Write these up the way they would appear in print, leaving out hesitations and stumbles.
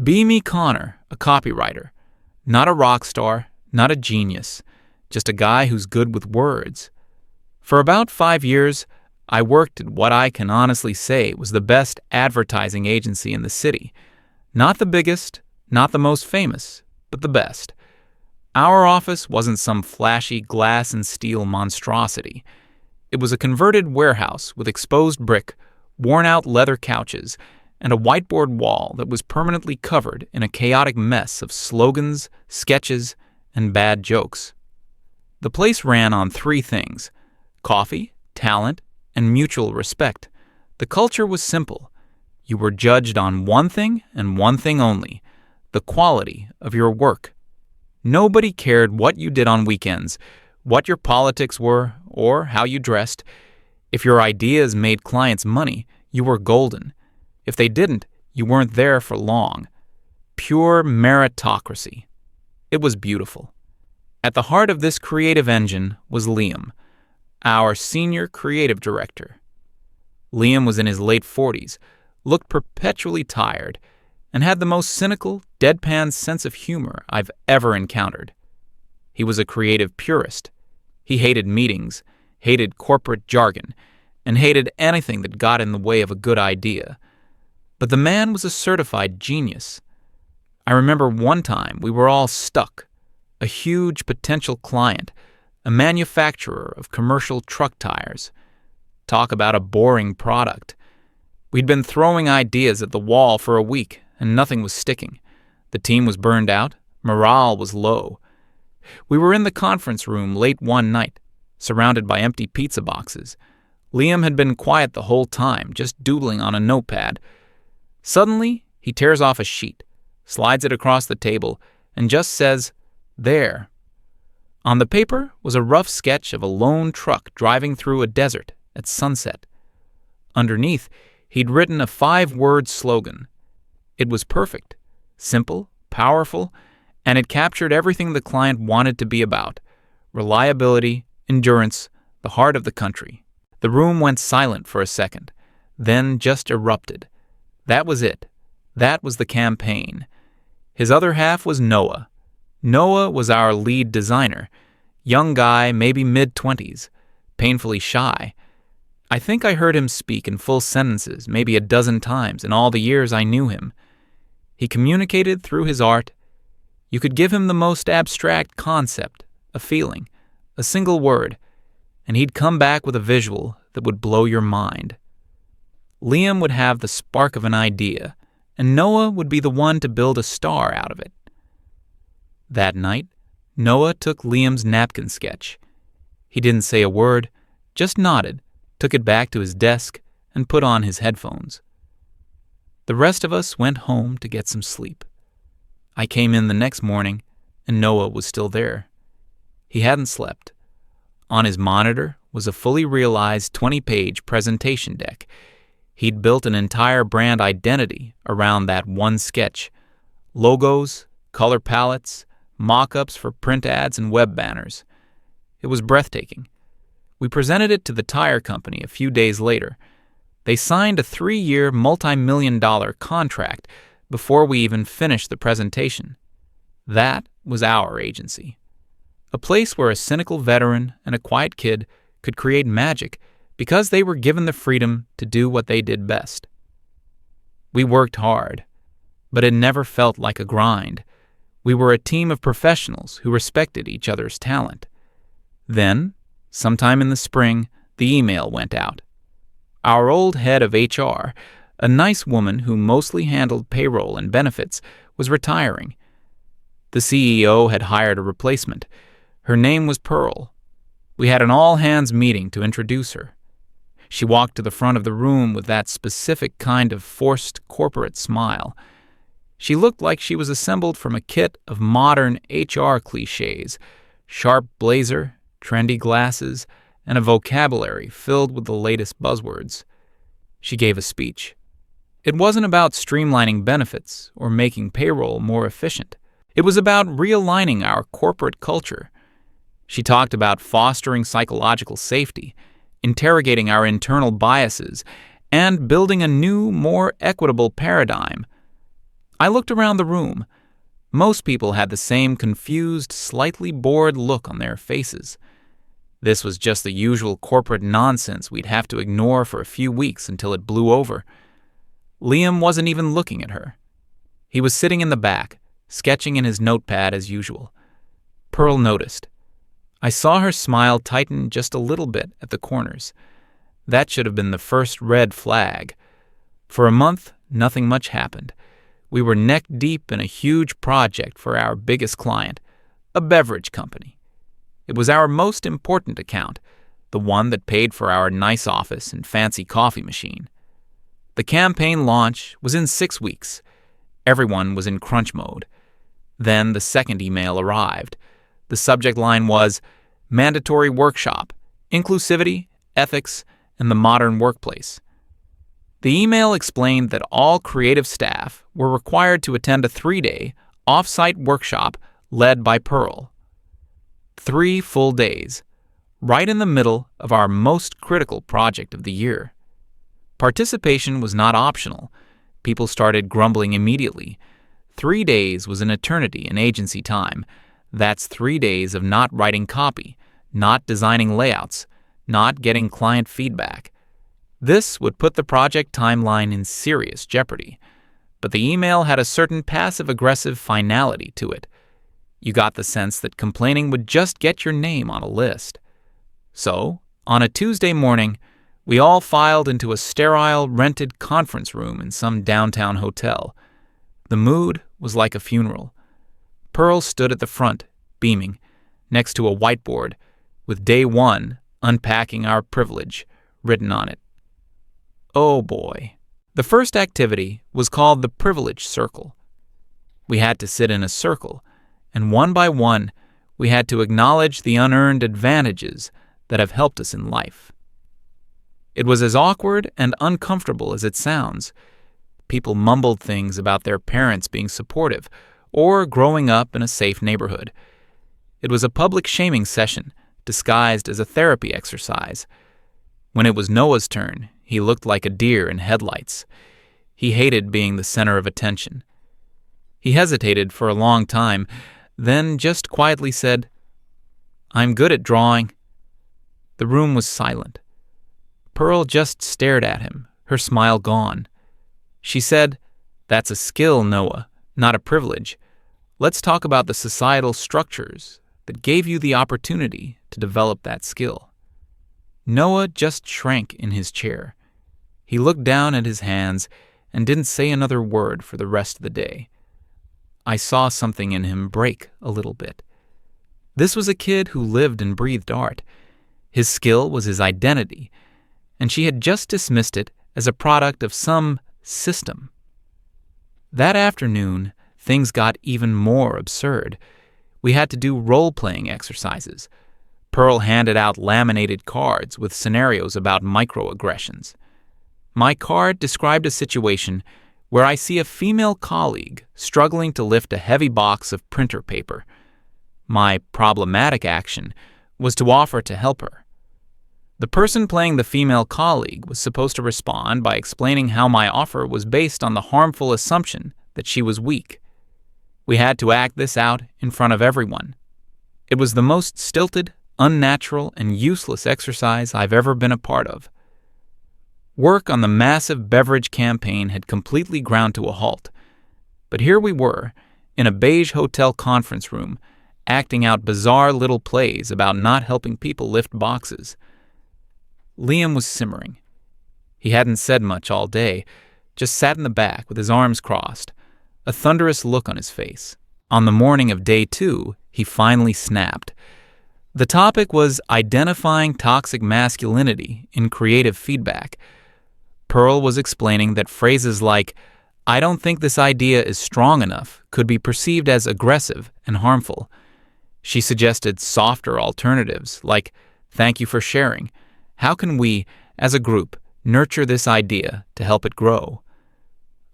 Be Me Connor, a copywriter. Not a rock star, not a genius, just a guy who's good with words. For about 5 years, I worked at what I can honestly say was the best advertising agency in the city. Not the biggest, not the most famous, but the best. Our office wasn't some flashy glass and steel monstrosity. It was a converted warehouse with exposed brick, worn-out leather couches, and a whiteboard wall that was permanently covered in a chaotic mess of slogans, sketches, and bad jokes. The place ran on 3 things: coffee, talent, and mutual respect. The culture was simple. You were judged on one thing and one thing only: the quality of your work. Nobody cared what you did on weekends, what your politics were, or how you dressed. If your ideas made clients money, you were golden. If they didn't, you weren't there for long. Pure meritocracy. It was beautiful. At the heart of this creative engine was Liam, our senior creative director. Liam was in his late 40s, looked perpetually tired, and had the most cynical, deadpan sense of humor I've ever encountered. He was a creative purist. He hated meetings, hated corporate jargon, and hated anything that got in the way of a good idea. But the man was a certified genius. I remember one time we were all stuck. A huge potential client, a manufacturer of commercial truck tires. Talk about a boring product. We'd been throwing ideas at the wall for a week, and nothing was sticking. The team was burned out. Morale was low. We were in the conference room late one night, surrounded by empty pizza boxes. Liam had been quiet the whole time, just doodling on a notepad. Suddenly, he tears off a sheet, slides it across the table, and just says, "There." On the paper was a rough sketch of a lone truck driving through a desert at sunset. Underneath, he'd written a 5-word slogan. It was perfect, simple, powerful, and it captured everything the client wanted to be about: reliability, endurance, the heart of the country. The room went silent for a second, then just erupted. That was it. That was the campaign. His other half was Noah. Noah was our lead designer. Young guy, maybe mid-20s, painfully shy. I think I heard him speak in full sentences maybe a dozen times in all the years I knew him. He communicated through his art. You could give him the most abstract concept, a feeling, a single word, and he'd come back with a visual that would blow your mind. Liam would have the spark of an idea, and Noah would be the one to build a star out of it. That night, Noah took Liam's napkin sketch. He didn't say a word, just nodded, took it back to his desk, and put on his headphones. The rest of us went home to get some sleep. I came in the next morning, and Noah was still there. He hadn't slept. On his monitor was a fully realized 20-page presentation deck. He'd built an entire brand identity around that one sketch: logos, color palettes, mock-ups for print ads and web banners. It was breathtaking. We presented it to the tire company a few days later. They signed a 3-year, multi-million-dollar contract before we even finished the presentation. That was our agency. A place where a cynical veteran and a quiet kid could create magic because they were given the freedom to do what they did best. We worked hard, but it never felt like a grind. We were a team of professionals who respected each other's talent. Then, sometime in the spring, the email went out. Our old head of HR, a nice woman who mostly handled payroll and benefits, was retiring. The CEO had hired a replacement. Her name was Pearl. We had an all-hands meeting to introduce her. She walked to the front of the room with that specific kind of forced corporate smile. She looked like she was assembled from a kit of modern HR cliches: sharp blazer, trendy glasses, and a vocabulary filled with the latest buzzwords. She gave a speech. It wasn't about streamlining benefits or making payroll more efficient. It was about realigning our corporate culture. She talked about fostering psychological safety, interrogating our internal biases, and building a new, more equitable paradigm. I looked around the room. Most people had the same confused, slightly bored look on their faces. This was just the usual corporate nonsense we'd have to ignore for a few weeks until it blew over. Liam wasn't even looking at her. He was sitting in the back, sketching in his notepad as usual. Pearl noticed. I saw her smile tighten just a little bit at the corners. That should have been the first red flag. For a month, nothing much happened. We were neck deep in a huge project for our biggest client, a beverage company. It was our most important account, the one that paid for our nice office and fancy coffee machine. The campaign launch was in 6 weeks. Everyone was in crunch mode. Then the second email arrived. The subject line was Mandatory Workshop, Inclusivity, Ethics, and the Modern Workplace. The email explained that all creative staff were required to attend a 3-day, off-site workshop led by Pearl. 3 full days, right in the middle of our most critical project of the year. Participation was not optional. People started grumbling immediately. 3 days was an eternity in agency time. That's 3 days of not writing copy, not designing layouts, not getting client feedback. This would put the project timeline in serious jeopardy. But the email had a certain passive-aggressive finality to it. You got the sense that complaining would just get your name on a list. So, on a Tuesday morning, we all filed into a sterile, rented conference room in some downtown hotel. The mood was like a funeral. Pearl stood at the front, beaming, next to a whiteboard, with Day 1, Unpacking Our Privilege, written on it. Oh boy. The first activity was called the Privilege Circle. We had to sit in a circle, and one by one, we had to acknowledge the unearned advantages that have helped us in life. It was as awkward and uncomfortable as it sounds. People mumbled things about their parents being supportive or growing up in a safe neighborhood. It was a public shaming session disguised as a therapy exercise. When it was Noah's turn, he looked like a deer in headlights. He hated being the center of attention. He hesitated for a long time, then just quietly said, "I'm good at drawing." The room was silent. Pearl just stared at him, her smile gone. She said, "That's a skill, Noah, not a privilege. Let's talk about the societal structures that gave you the opportunity to develop that skill." Noah just shrank in his chair. He looked down at his hands and didn't say another word for the rest of the day. I saw something in him break a little bit. This was a kid who lived and breathed art. His skill was his identity, and she had just dismissed it as a product of some system. That afternoon, things got even more absurd. We had to do role-playing exercises. Pearl handed out laminated cards with scenarios about microaggressions. My card described a situation where I see a female colleague struggling to lift a heavy box of printer paper. My problematic action was to offer to help her. The person playing the female colleague was supposed to respond by explaining how my offer was based on the harmful assumption that she was weak. We had to act this out in front of everyone. It was the most stilted, unnatural, and useless exercise I've ever been a part of. Work on the massive beverage campaign had completely ground to a halt. But here we were, in a beige hotel conference room, acting out bizarre little plays about not helping people lift boxes. Liam was simmering. He hadn't said much all day, just sat in the back with his arms crossed, a thunderous look on his face. On the morning of Day 2, he finally snapped. The topic was identifying toxic masculinity in creative feedback. Pearl was explaining that phrases like, "I don't think this idea is strong enough," could be perceived as aggressive and harmful. She suggested softer alternatives like, "Thank you for sharing. How can we, as a group, nurture this idea to help it grow?"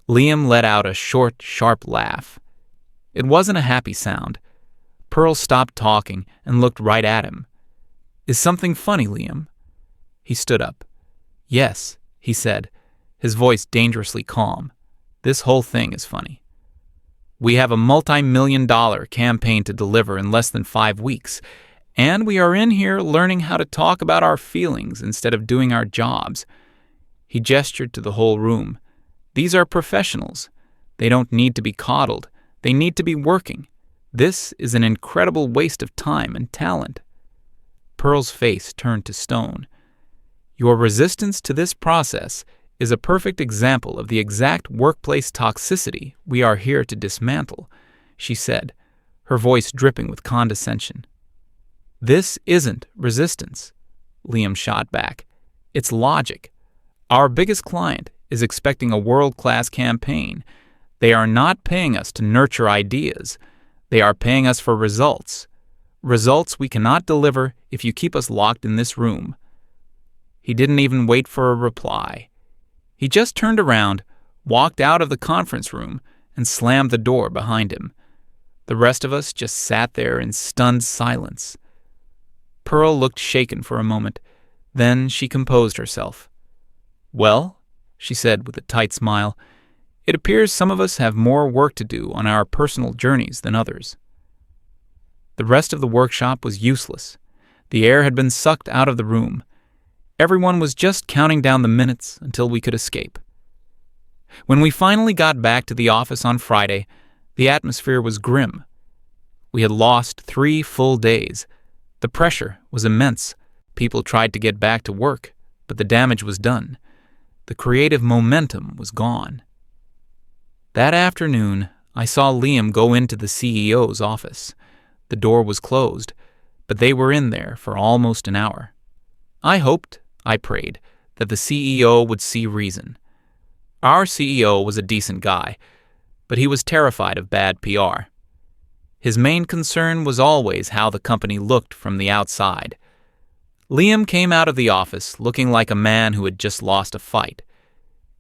Liam let out a short, sharp laugh. It wasn't a happy sound. Pearl stopped talking and looked right at him. "Is something funny, Liam?" He stood up. "Yes," he said, his voice dangerously calm. "This whole thing is funny." We have a multi-million-dollar campaign to deliver in less than 5 weeks, and we are in here learning how to talk about our feelings instead of doing our jobs." He gestured to the whole room. "These are professionals. They don't need to be coddled. They need to be working. This is an incredible waste of time and talent." Pearl's face turned to stone. "Your resistance to this process is a perfect example of the exact workplace toxicity we are here to dismantle," she said, her voice dripping with condescension. "This isn't resistance," Liam shot back. "It's logic. Our biggest client is expecting a world-class campaign. They are not paying us to nurture ideas. They are paying us for results. Results we cannot deliver if you keep us locked in this room." He didn't even wait for a reply. He just turned around, walked out of the conference room, and slammed the door behind him. The rest of us just sat there in stunned silence. Pearl looked shaken for a moment. Then she composed herself. "Well," she said with a tight smile, "it appears some of us have more work to do on our personal journeys than others." The rest of the workshop was useless. The air had been sucked out of the room. Everyone was just counting down the minutes until we could escape. When we finally got back to the office on Friday, the atmosphere was grim. We had lost 3 full days. The pressure was immense. People tried to get back to work, but the damage was done. The creative momentum was gone. That afternoon, I saw Liam go into the CEO's office. The door was closed, but they were in there for almost an hour. I prayed, that the CEO would see reason. Our CEO was a decent guy, but he was terrified of bad PR. His main concern was always how the company looked from the outside. Liam came out of the office looking like a man who had just lost a fight.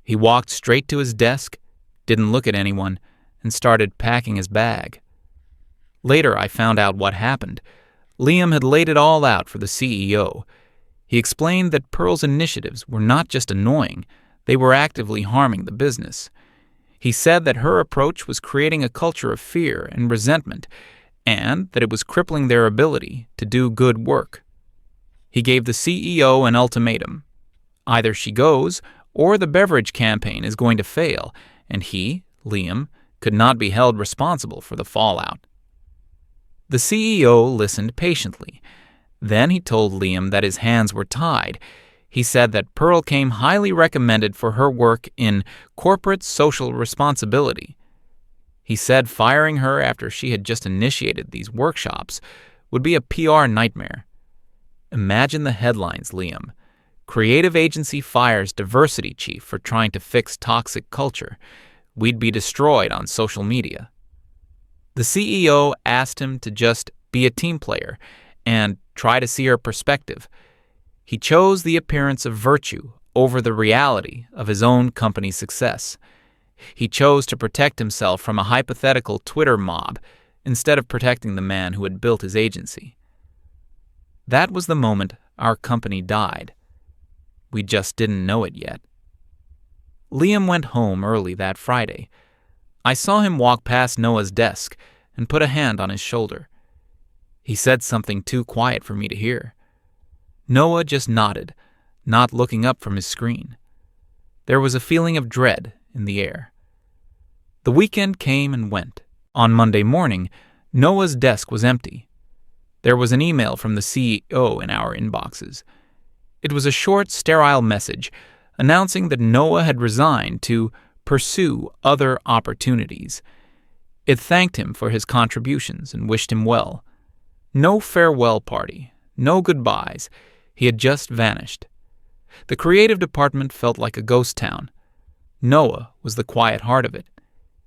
He walked straight to his desk, didn't look at anyone, and started packing his bag. Later, I found out what happened. Liam had laid it all out for the CEO. He explained that Pearl's initiatives were not just annoying, they were actively harming the business. He said that her approach was creating a culture of fear and resentment, and that it was crippling their ability to do good work. He gave the CEO an ultimatum. Either she goes, or the beverage campaign is going to fail, and he, Liam, could not be held responsible for the fallout. The CEO listened patiently. Then he told Liam that his hands were tied. He said that Pearl came highly recommended for her work in corporate social responsibility. He said firing her after she had just initiated these workshops would be a PR nightmare. Imagine the headlines, Liam. Creative agency fires diversity chief for trying to fix toxic culture. We'd be destroyed on social media. The CEO asked him to just be a team player and try to see her perspective. He chose the appearance of virtue over the reality of his own company's success. He chose to protect himself from a hypothetical Twitter mob instead of protecting the man who had built his agency. That was the moment our company died. We just didn't know it yet. Liam went home early that Friday. I saw him walk past Noah's desk and put a hand on his shoulder. He said something too quiet for me to hear. Noah just nodded, not looking up from his screen. There was a feeling of dread in the air. The weekend came and went. On Monday morning, Noah's desk was empty. There was an email from the CEO in our inboxes. It was a short, sterile message announcing that Noah had resigned to pursue other opportunities. It thanked him for his contributions and wished him well. No farewell party, no goodbyes. He had just vanished. The creative department felt like a ghost town. Noah was the quiet heart of it.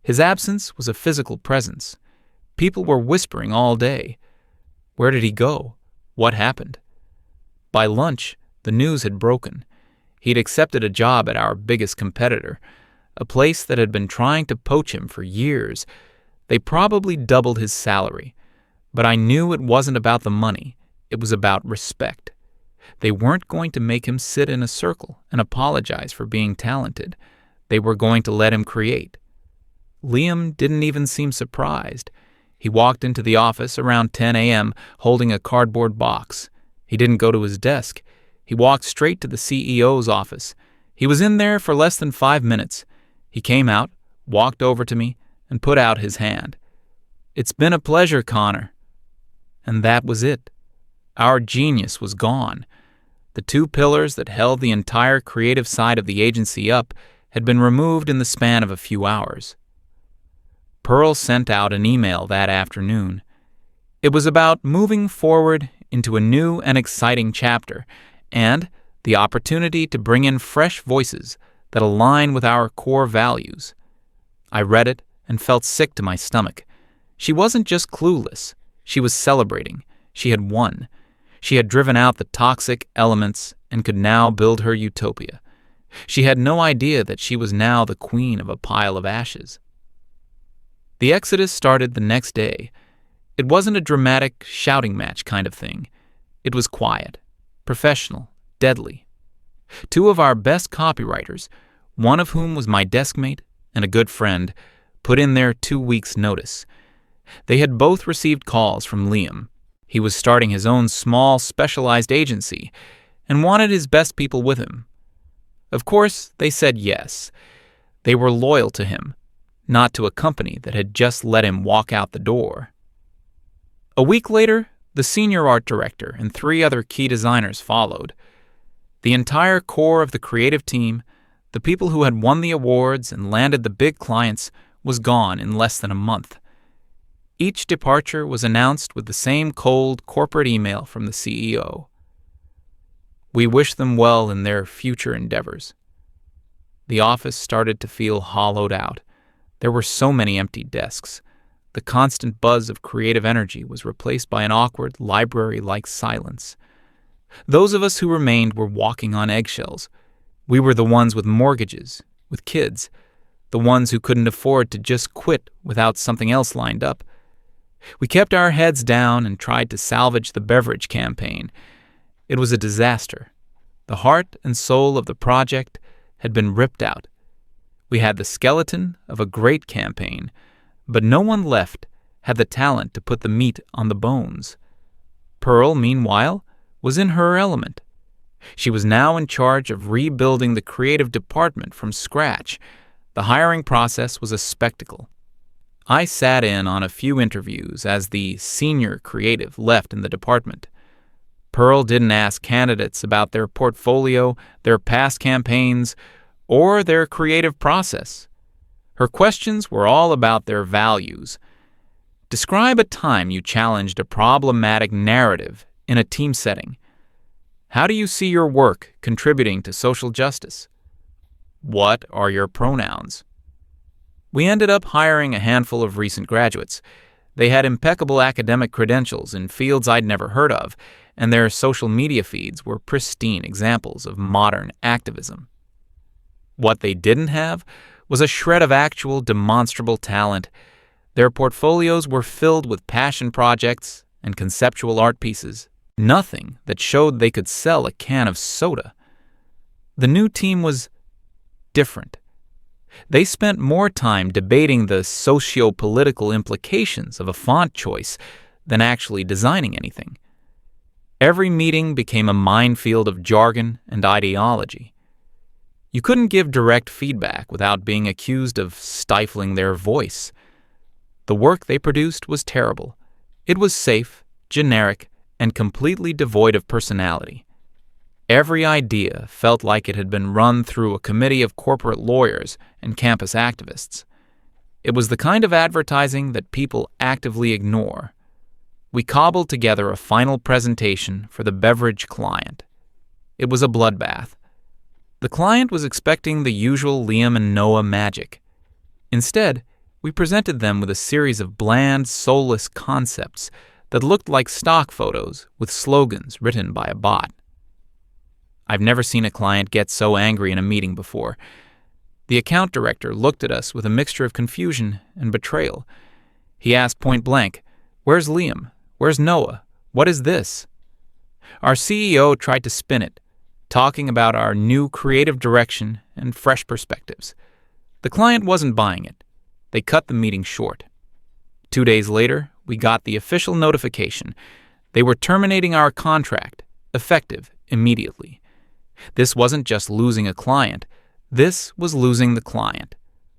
His absence was a physical presence. People were whispering all day. Where did he go? What happened? By lunch, the news had broken. He'd accepted a job at our biggest competitor, a place that had been trying to poach him for years. They probably doubled his salary, but I knew it wasn't about the money. It was about respect. They weren't going to make him sit in a circle and apologize for being talented. They were going to let him create. Liam didn't even seem surprised. He walked into the office around 10 a.m. holding a cardboard box. He didn't go to his desk. He walked straight to the CEO's office. He was in there for less than 5 minutes. He came out, walked over to me, and put out his hand. "It's been a pleasure, Connor." And that was it. Our genius was gone. The two pillars that held the entire creative side of the agency up had been removed in the span of a few hours. Pearl sent out an email that afternoon. It was about moving forward into a new and exciting chapter, and the opportunity to bring in fresh voices that align with our core values. I read it and felt sick to my stomach. She wasn't just clueless. She was celebrating. She had won. She had driven out the toxic elements and could now build her utopia. She had no idea that she was now the queen of a pile of ashes. The exodus started the next day. It wasn't a dramatic shouting match kind of thing. It was quiet, professional, deadly. Two of our best copywriters, one of whom was my deskmate and a good friend, put in their 2 weeks' notice. They had both received calls from Liam. He was starting his own small, specialized agency and wanted his best people with him. Of course, they said yes. They were loyal to him, not to a company that had just let him walk out the door. A week later, the senior art director and 3 other key designers followed. The entire core of the creative team, the people who had won the awards and landed the big clients, was gone in less than a month. Each departure was announced with the same cold corporate email from the CEO. We wish them well in their future endeavors. The office started to feel hollowed out. There were so many empty desks. The constant buzz of creative energy was replaced by an awkward, library-like silence. Those of us who remained were walking on eggshells. We were the ones with mortgages, with kids, the ones who couldn't afford to just quit without something else lined up. We kept our heads down and tried to salvage the beverage campaign. It was a disaster. The heart and soul of the project had been ripped out. We had the skeleton of a great campaign, but no one left had the talent to put the meat on the bones. Pearl, meanwhile, was in her element. She was now in charge of rebuilding the creative department from scratch. The hiring process was a spectacle. I sat in on a few interviews as the senior creative left in the department. Pearl didn't ask candidates about their portfolio, their past campaigns, or their creative process. Her questions were all about their values. Describe a time you challenged a problematic narrative in a team setting. How do you see your work contributing to social justice? What are your pronouns? We ended up hiring a handful of recent graduates. They had impeccable academic credentials in fields I'd never heard of, and their social media feeds were pristine examples of modern activism. What they didn't have was a shred of actual demonstrable talent. Their portfolios were filled with passion projects and conceptual art pieces, nothing that showed they could sell a can of soda. The new team was different. They spent more time debating the socio-political implications of a font choice than actually designing anything. Every meeting became a minefield of jargon and ideology. You couldn't give direct feedback without being accused of stifling their voice. The work they produced was terrible. It was safe, generic, and completely devoid of personality. Every idea felt like it had been run through a committee of corporate lawyers and campus activists. It was the kind of advertising that people actively ignore. We cobbled together a final presentation for the beverage client. It was a bloodbath. The client was expecting the usual Liam and Noah magic. Instead, we presented them with a series of bland, soulless concepts that looked like stock photos with slogans written by a bot. I've never seen a client get so angry in a meeting before. The account director looked at us with a mixture of confusion and betrayal. He asked point blank, "Where's Liam? Where's Noah? What is this?" Our CEO tried to spin it, talking about our new creative direction and fresh perspectives. The client wasn't buying it. They cut the meeting short. 2 days later, we got the official notification. They were terminating our contract, effective immediately. This wasn't just losing a client. This was losing the client,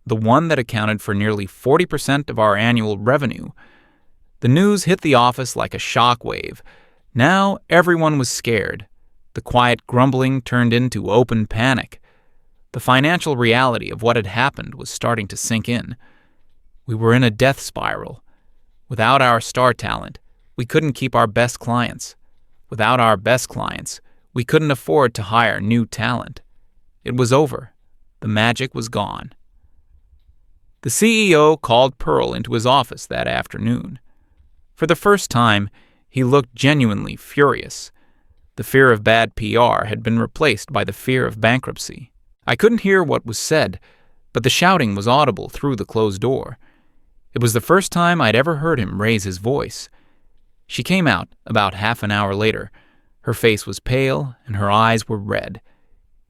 the one that accounted for nearly 40% of our annual revenue. The news hit the office like a shockwave. Now everyone was scared. The quiet grumbling turned into open panic. The financial reality of what had happened was starting to sink in. We were in a death spiral. Without our star talent, we couldn't keep our best clients. Without our best clients, we couldn't afford to hire new talent. It was over. The magic was gone. The CEO called Pearl into his office that afternoon. For the first time, he looked genuinely furious. The fear of bad PR had been replaced by the fear of bankruptcy. I couldn't hear what was said, but the shouting was audible through the closed door. It was the first time I'd ever heard him raise his voice. She came out about half an hour later. Her face was pale and her eyes were red.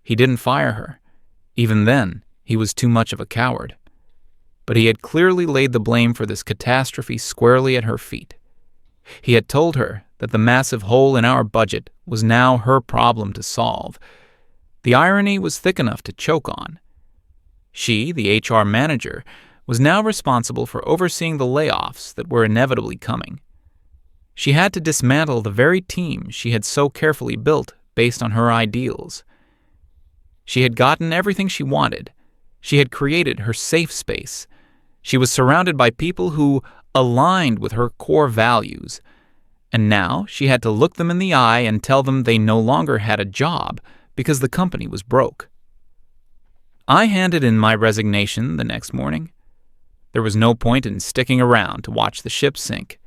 He didn't fire her. Even then, he was too much of a coward. But he had clearly laid the blame for this catastrophe squarely at her feet. He had told her that the massive hole in our budget was now her problem to solve. The irony was thick enough to choke on. She, the HR manager, was now responsible for overseeing the layoffs that were inevitably coming. She had to dismantle the very team she had so carefully built based on her ideals. She had gotten everything she wanted. She had created her safe space. She was surrounded by people who aligned with her core values. And now she had to look them in the eye and tell them they no longer had a job because the company was broke. I handed in my resignation the next morning. There was no point in sticking around to watch the ship sink.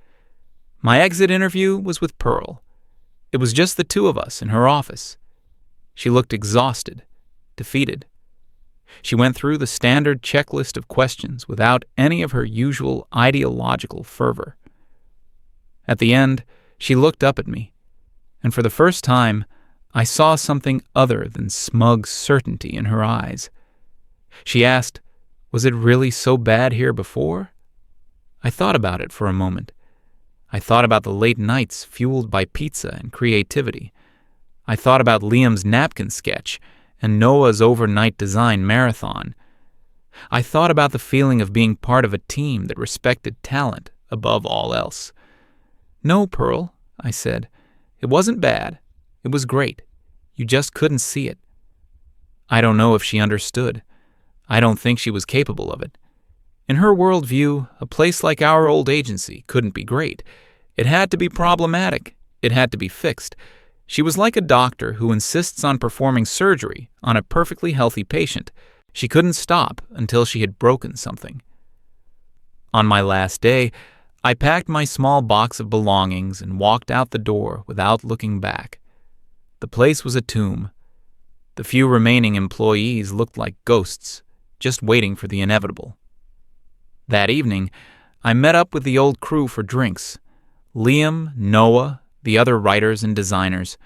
My exit interview was with Pearl. It was just the two of us in her office. She looked exhausted, defeated. She went through the standard checklist of questions without any of her usual ideological fervor. At the end, she looked up at me, and for the first time, I saw something other than smug certainty in her eyes. She asked, "Was it really so bad here before?" I thought about it for a moment. I thought about the late nights fueled by pizza and creativity. I thought about Liam's napkin sketch and Noah's overnight design marathon. I thought about the feeling of being part of a team that respected talent above all else. "No, Pearl," I said. "It wasn't bad. It was great. You just couldn't see it." I don't know if she understood. I don't think she was capable of it. In her worldview, a place like our old agency couldn't be great. It had to be problematic. It had to be fixed. She was like a doctor who insists on performing surgery on a perfectly healthy patient. She couldn't stop until she had broken something. On my last day, I packed my small box of belongings and walked out the door without looking back. The place was a tomb. The few remaining employees looked like ghosts, just waiting for the inevitable. That evening, I met up with the old crew for drinks. Liam, Noah, the other writers and designers.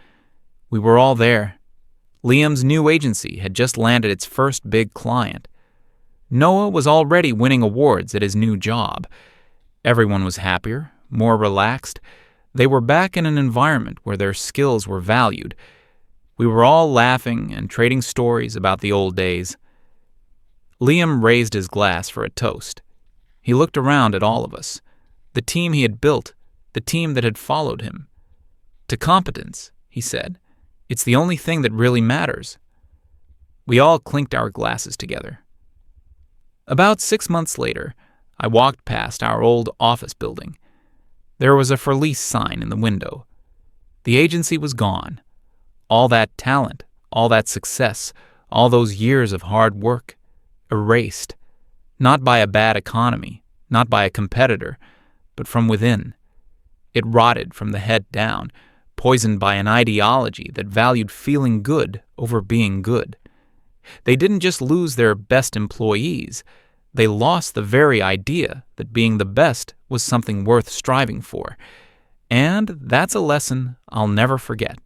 We were all there. Liam's new agency had just landed its first big client. Noah was already winning awards at his new job. Everyone was happier, more relaxed. They were back in an environment where their skills were valued. We were all laughing and trading stories about the old days. Liam raised his glass for a toast. He looked around at all of us, the team he had built, the team that had followed him. "To competence," he said. "It's the only thing that really matters." We all clinked our glasses together. About 6 months later, I walked past our old office building. There was a for lease sign in the window. The agency was gone. All that talent, all that success, all those years of hard work, erased. Not by a bad economy, not by a competitor, but from within. It rotted from the head down, poisoned by an ideology that valued feeling good over being good. They didn't just lose their best employees, they lost the very idea that being the best was something worth striving for. And that's a lesson I'll never forget.